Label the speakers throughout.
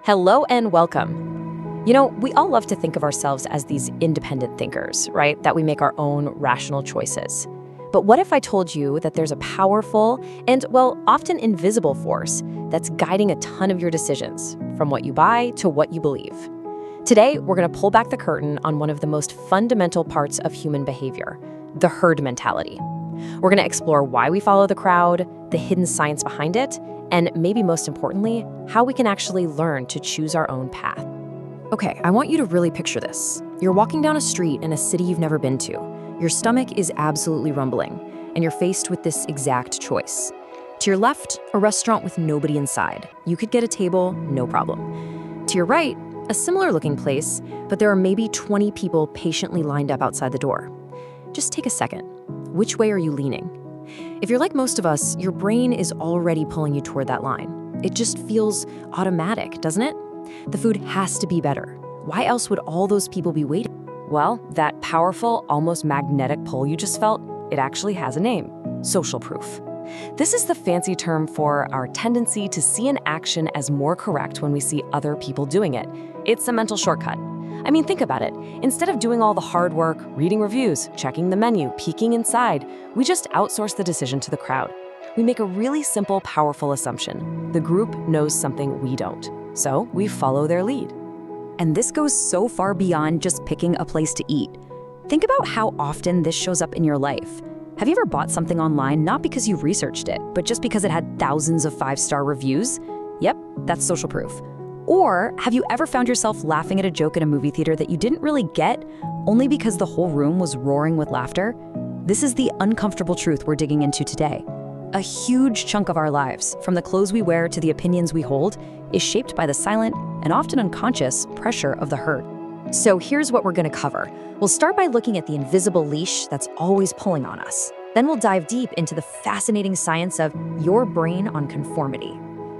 Speaker 1: Hello and welcome. We all love to think of ourselves as these independent thinkers, right? That we make our own rational choices. But what if I told you that there's a powerful and, well, often invisible force that's guiding a ton of your decisions, from what you buy to what you believe? Today, we're going to pull back the curtain on one of the most fundamental parts of human behavior, the herd mentality. We're going to explore why we follow the crowd, the hidden science behind it, and maybe most importantly, how we can actually learn to choose our own path. Okay, I want you to really picture this. You're walking down a street in a city you've never been to. Your stomach is absolutely rumbling, and you're faced with this exact choice. To your left, a restaurant with nobody inside. You could get a table, no problem. To your right, a similar-looking place, but there are maybe 20 people patiently lined up outside the door. Just take a second. Which way are you leaning? If you're like most of us, your brain is already pulling you toward that line. It just feels automatic, doesn't it? The food has to be better. Why else would all those people be waiting? Well, that powerful, almost magnetic pull you just felt, it actually has a name: social proof. This is the fancy term for our tendency to see an action as more correct when we see other people doing it. It's a mental shortcut. I mean, think about it. Instead of doing all the hard work, reading reviews, checking the menu, peeking inside, we just outsource the decision to the crowd. We make a really simple, powerful assumption. The group knows something we don't, so we follow their lead.
Speaker 2: And this goes so far beyond just picking a place to eat. Think about how often this shows up in your life. Have you ever bought something online not because you researched it, but just because it had thousands of 5-star reviews? Yep, that's social proof. Or have you ever found yourself laughing at a joke in a movie theater that you didn't really get, only because the whole room was roaring with laughter? This is the uncomfortable truth we're digging into today. A huge chunk of our lives, from the clothes we wear to the opinions we hold, is shaped by the silent and often unconscious pressure of the herd.
Speaker 1: So here's what we're going to cover. We'll start by looking at the invisible leash that's always pulling on us. Then we'll dive deep into the fascinating science of your brain on conformity.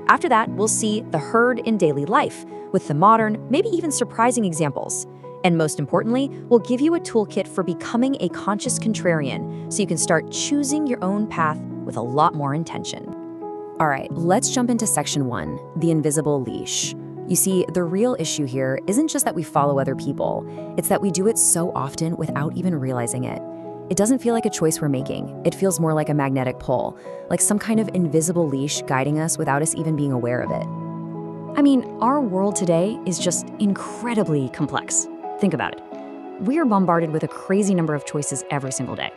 Speaker 1: After that, we'll see the herd in daily life with the modern, maybe even surprising examples. And most importantly, we'll give you a toolkit for becoming a conscious contrarian so you can start choosing your own path with a lot more intention. All right, let's jump into section 1, the invisible leash. You see, the real issue here isn't just that we follow other people, it's that we do it so often without even realizing it. It doesn't feel like a choice we're making. It feels more like a magnetic pull, like some kind of invisible leash guiding us without us even being aware of it. I mean, our world today is just incredibly complex. Think about it. We are bombarded with a crazy number of choices every single day.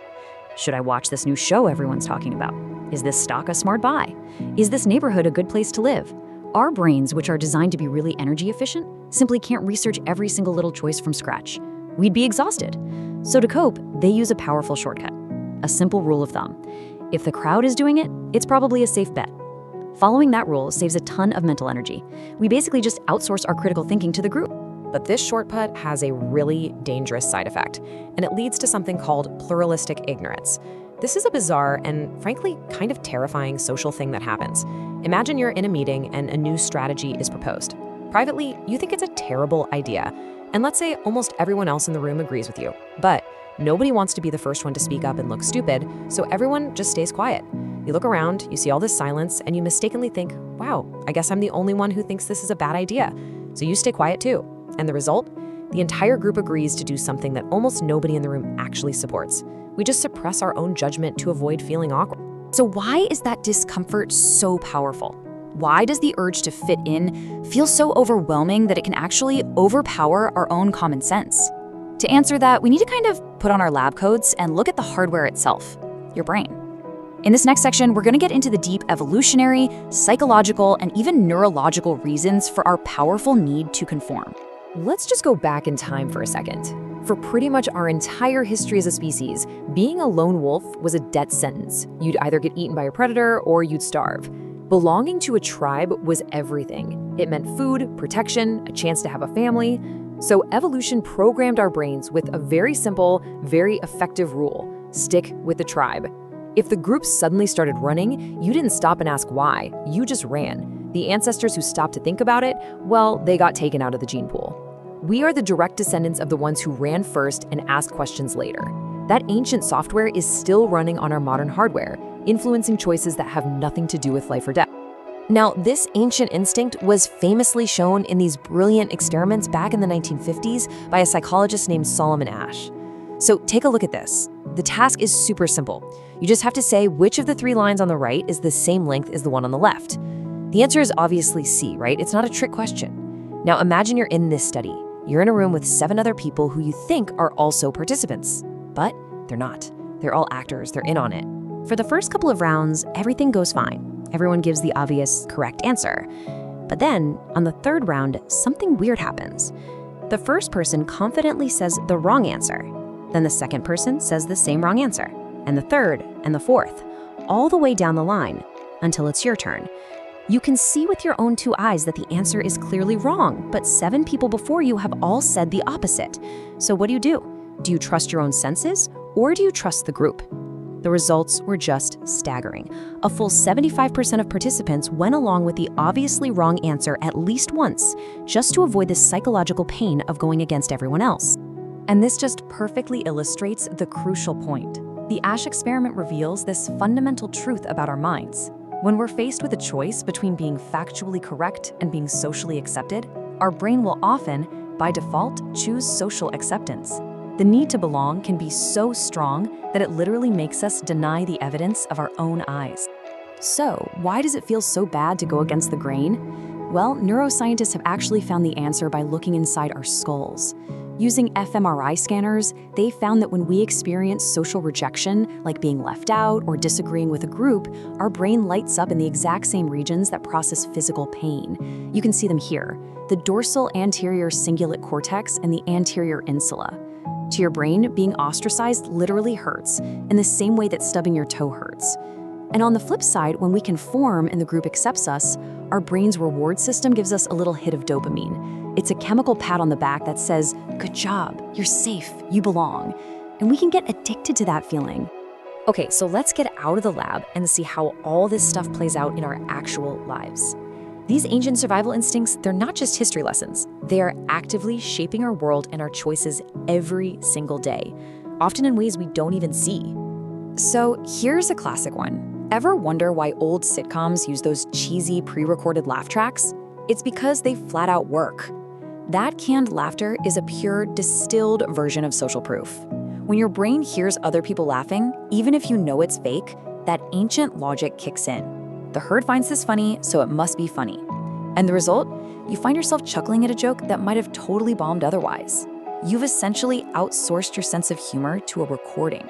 Speaker 1: Should I watch this new show everyone's talking about? Is this stock a smart buy? Is this neighborhood a good place to live? Our brains, which are designed to be really energy efficient, simply can't research every single little choice from scratch. We'd be exhausted. So to cope, they use a powerful shortcut, a simple rule of thumb. If the crowd is doing it, it's probably a safe bet. Following that rule saves a ton of mental energy. We basically just outsource our critical thinking to the group.
Speaker 3: But this shortcut has a really dangerous side effect, and it leads to something called pluralistic ignorance. This is a bizarre and, frankly, kind of terrifying social thing that happens. Imagine you're in a meeting and a new strategy is proposed. Privately, you think it's a terrible idea, and let's say almost everyone else in the room agrees with you. But nobody wants to be the first one to speak up and look stupid, so everyone just stays quiet. You look around, you see all this silence, and you mistakenly think, wow, I guess I'm the only one who thinks this is a bad idea. So you stay quiet too. And the result? The entire group agrees to do something that almost nobody in the room actually supports. We just suppress our own judgment to avoid feeling awkward.
Speaker 2: So why is that discomfort so powerful? Why does the urge to fit in feel so overwhelming that it can actually overpower our own common sense? To answer that, we need to kind of put on our lab coats and look at the hardware itself, your brain. In this next section, we're going to get into the deep evolutionary, psychological, and even neurological reasons for our powerful need to conform.
Speaker 1: Let's just go back in time for a second. For pretty much our entire history as a species, being a lone wolf was a death sentence. You'd either get eaten by a predator or you'd starve. Belonging to a tribe was everything. It meant food, protection, a chance to have a family. So evolution programmed our brains with a very simple, very effective rule: stick with the tribe. If the group suddenly started running, you didn't stop and ask why, you just ran. The ancestors who stopped to think about it, well, they got taken out of the gene pool. We are the direct descendants of the ones who ran first and asked questions later. That ancient software is still running on our modern hardware, influencing choices that have nothing to do with life or death. Now, this ancient instinct was famously shown in these brilliant experiments back in the 1950s by a psychologist named Solomon Asch. So take a look at this. The task is super simple. You just have to say which of the 3 lines on the right is the same length as the one on the left. The answer is obviously C, right? It's not a trick question. Now imagine you're in this study. You're in a room with 7 other people who you think are also participants, but they're not. They're all actors, they're in on it. For the first couple of rounds, everything goes fine. Everyone gives the obvious correct answer. But then, on the 3rd round, something weird happens. The first person confidently says the wrong answer. Then the second person says the same wrong answer. And the third, and the fourth, all the way down the line, until it's your turn. You can see with your own 2 eyes that the answer is clearly wrong, but 7 people before you have all said the opposite. So what do? Do you trust your own senses, or do you trust the group? The results were just staggering. A full 75% of participants went along with the obviously wrong answer at least once, just to avoid the psychological pain of going against everyone else. And this just perfectly illustrates the crucial point. The Asch experiment reveals this fundamental truth about our minds. When we're faced with a choice between being factually correct and being socially accepted, our brain will often, by default, choose social acceptance. The need to belong can be so strong that it literally makes us deny the evidence of our own eyes. So, why does it feel so bad to go against the grain? Well, neuroscientists have actually found the answer by looking inside our skulls. Using fMRI scanners, they found that when we experience social rejection, like being left out or disagreeing with a group, our brain lights up in the exact same regions that process physical pain. You can see them here: the dorsal anterior cingulate cortex and the anterior insula. To your brain, being ostracized literally hurts, in the same way that stubbing your toe hurts. And on the flip side, when we conform and the group accepts us, our brain's reward system gives us a little hit of dopamine. It's a chemical pat on the back that says, "Good job, you're safe, you belong." And we can get addicted to that feeling. Okay, so let's get out of the lab and see how all this stuff plays out in our actual lives. These ancient survival instincts, they're not just history lessons. They are actively shaping our world and our choices every single day, often in ways we don't even see. So here's a classic one. Ever wonder why old sitcoms use those cheesy pre-recorded laugh tracks? It's because they flat out work. That canned laughter is a pure, distilled version of social proof. When your brain hears other people laughing, even if you know it's fake, that ancient logic kicks in. The herd finds this funny, so it must be funny. And the result? You find yourself chuckling at a joke that might have totally bombed otherwise. You've essentially outsourced your sense of humor to a recording.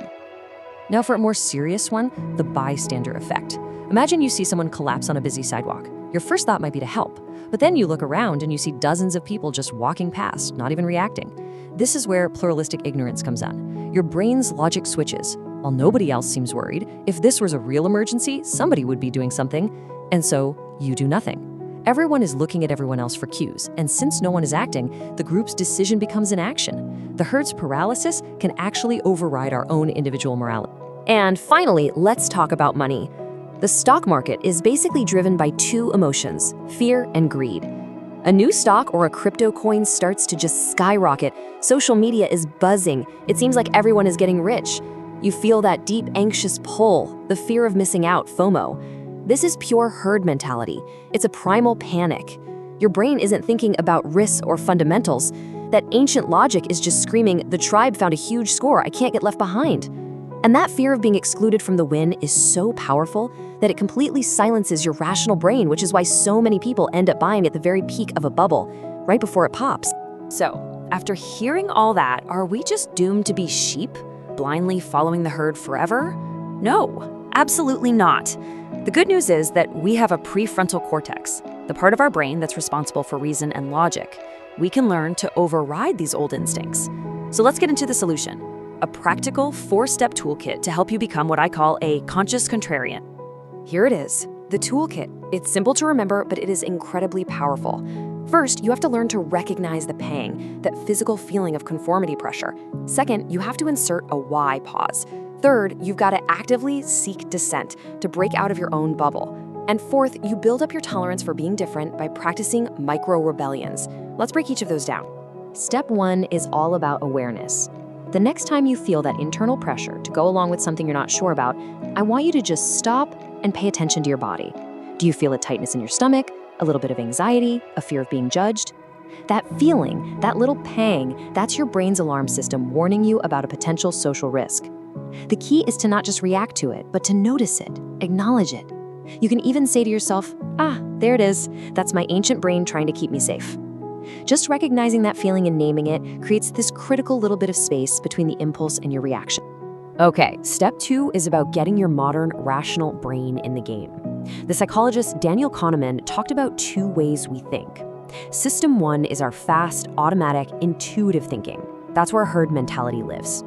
Speaker 1: Now for a more serious one, the bystander effect. Imagine you see someone collapse on a busy sidewalk. Your first thought might be to help, but then you look around and you see dozens of people just walking past, not even reacting. This is where pluralistic ignorance comes in. Your brain's logic switches. While nobody else seems worried, if this was a real emergency, somebody would be doing something, and so you do nothing. Everyone is looking at everyone else for cues, and since no one is acting, the group's decision becomes inaction. The herd's paralysis can actually override our own individual morality. And finally, let's talk about money. The stock market is basically driven by 2 emotions, fear and greed. A new stock or a crypto coin starts to just skyrocket. Social media is buzzing. It seems like everyone is getting rich. You feel that deep, anxious pull, the fear of missing out, FOMO. This is pure herd mentality. It's a primal panic. Your brain isn't thinking about risks or fundamentals. That ancient logic is just screaming, "The tribe found a huge score, I can't get left behind." And that fear of being excluded from the win is so powerful that it completely silences your rational brain, which is why so many people end up buying at the very peak of a bubble, right before it pops. So, after hearing all that, are we just doomed to be sheep, blindly following the herd forever? No, absolutely not. The good news is that we have a prefrontal cortex, the part of our brain that's responsible for reason and logic. We can learn to override these old instincts. So let's get into the solution. A practical 4-step toolkit to help you become what I call a conscious contrarian. Here it is, the toolkit. It's simple to remember, but it is incredibly powerful. First, you have to learn to recognize the pang, that physical feeling of conformity pressure. Second, you have to insert a why pause. Third, you've got to actively seek dissent to break out of your own bubble. And fourth, you build up your tolerance for being different by practicing micro-rebellions. Let's break each of those down. Step 1 is all about awareness. The next time you feel that internal pressure to go along with something you're not sure about, I want you to just stop and pay attention to your body.
Speaker 2: Do you feel a tightness in your stomach, a little bit of anxiety, a fear of being judged? That feeling, that little pang, that's your brain's alarm system warning you about a potential social risk. The key is to not just react to it, but to notice it, acknowledge it. You can even say to yourself, there it is. That's my ancient brain trying to keep me safe. Just recognizing that feeling and naming it creates this critical little bit of space between the impulse and your reaction.
Speaker 1: Okay, step 2 is about getting your modern, rational brain in the game. The psychologist Daniel Kahneman talked about 2 ways we think. System 1 is our fast, automatic, intuitive thinking. That's where herd mentality lives.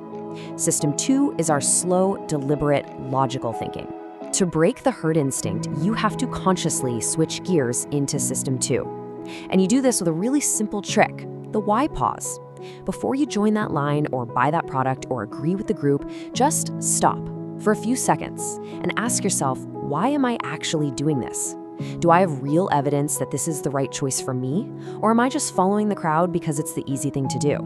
Speaker 1: System 2 is our slow, deliberate, logical thinking. To break the herd instinct, you have to consciously switch gears into System 2. And you do this with a really simple trick, the why pause. Before you join that line or buy that product or agree with the group, just stop for a few seconds and ask yourself, why am I actually doing this? Do I have real evidence that this is the right choice for me? Or am I just following the crowd because it's the easy thing to do?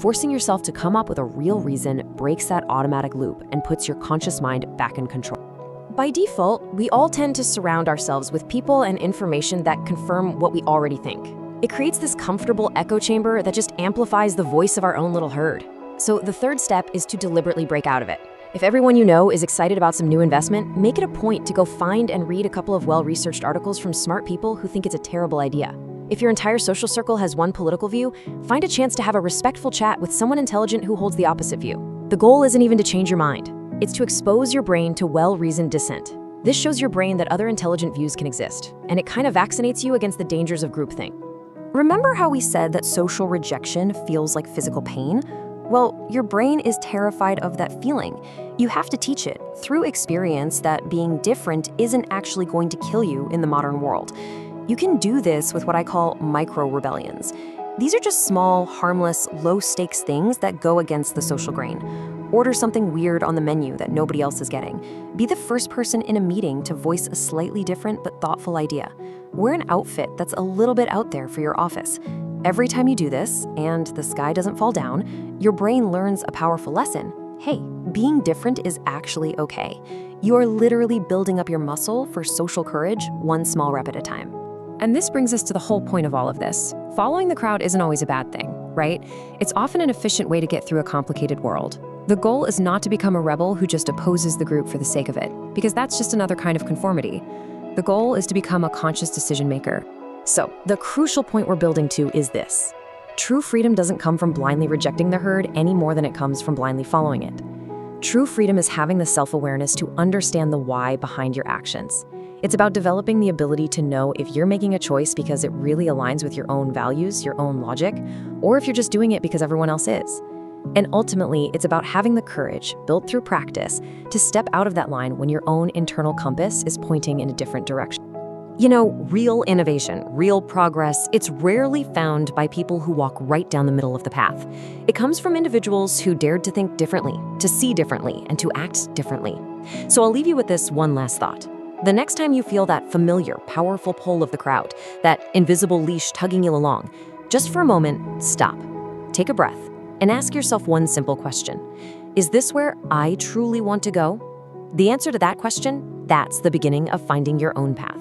Speaker 1: Forcing yourself to come up with a real reason breaks that automatic loop and puts your conscious mind back in control. By default, we all tend to surround ourselves with people and information that confirm what we already think. It creates this comfortable echo chamber that just amplifies the voice of our own little herd. So the third step is to deliberately break out of it. If everyone you know is excited about some new investment, make it a point to go find and read a couple of well-researched articles from smart people who think it's a terrible idea. If your entire social circle has one political view, find a chance to have a respectful chat with someone intelligent who holds the opposite view. The goal isn't even to change your mind. It's to expose your brain to well-reasoned dissent. This shows your brain that other intelligent views can exist, and it kind of vaccinates you against the dangers of groupthink.
Speaker 2: Remember how we said that social rejection feels like physical pain? Well, your brain is terrified of that feeling. You have to teach it through experience that being different isn't actually going to kill you in the modern world. You can do this with what I call micro-rebellions. These are just small, harmless, low-stakes things that go against the social grain. Order something weird on the menu that nobody else is getting. Be the first person in a meeting to voice a slightly different but thoughtful idea. Wear an outfit that's a little bit out there for your office. Every time you do this, and the sky doesn't fall down, your brain learns a powerful lesson. Hey, being different is actually okay. You are literally building up your muscle for social courage, one small rep at a time.
Speaker 3: And this brings us to the whole point of all of this. Following the crowd isn't always a bad thing, right? It's often an efficient way to get through a complicated world. The goal is not to become a rebel who just opposes the group for the sake of it, because that's just another kind of conformity. The goal is to become a conscious decision maker.
Speaker 1: So, the crucial point we're building to is this. True freedom doesn't come from blindly rejecting the herd any more than it comes from blindly following it. True freedom is having the self-awareness to understand the why behind your actions. It's about developing the ability to know if you're making a choice because it really aligns with your own values, your own logic, or if you're just doing it because everyone else is. And ultimately, it's about having the courage, built through practice, to step out of that line when your own internal compass is pointing in a different direction. You know, real innovation, real progress, it's rarely found by people who walk right down the middle of the path. It comes from individuals who dared to think differently, to see differently, and to act differently. So I'll leave you with this one last thought. The next time you feel that familiar, powerful pull of the crowd, that invisible leash tugging you along, just for a moment, stop, take a breath, and ask yourself one simple question. Is this where I truly want to go? The answer to that question, that's the beginning of finding your own path.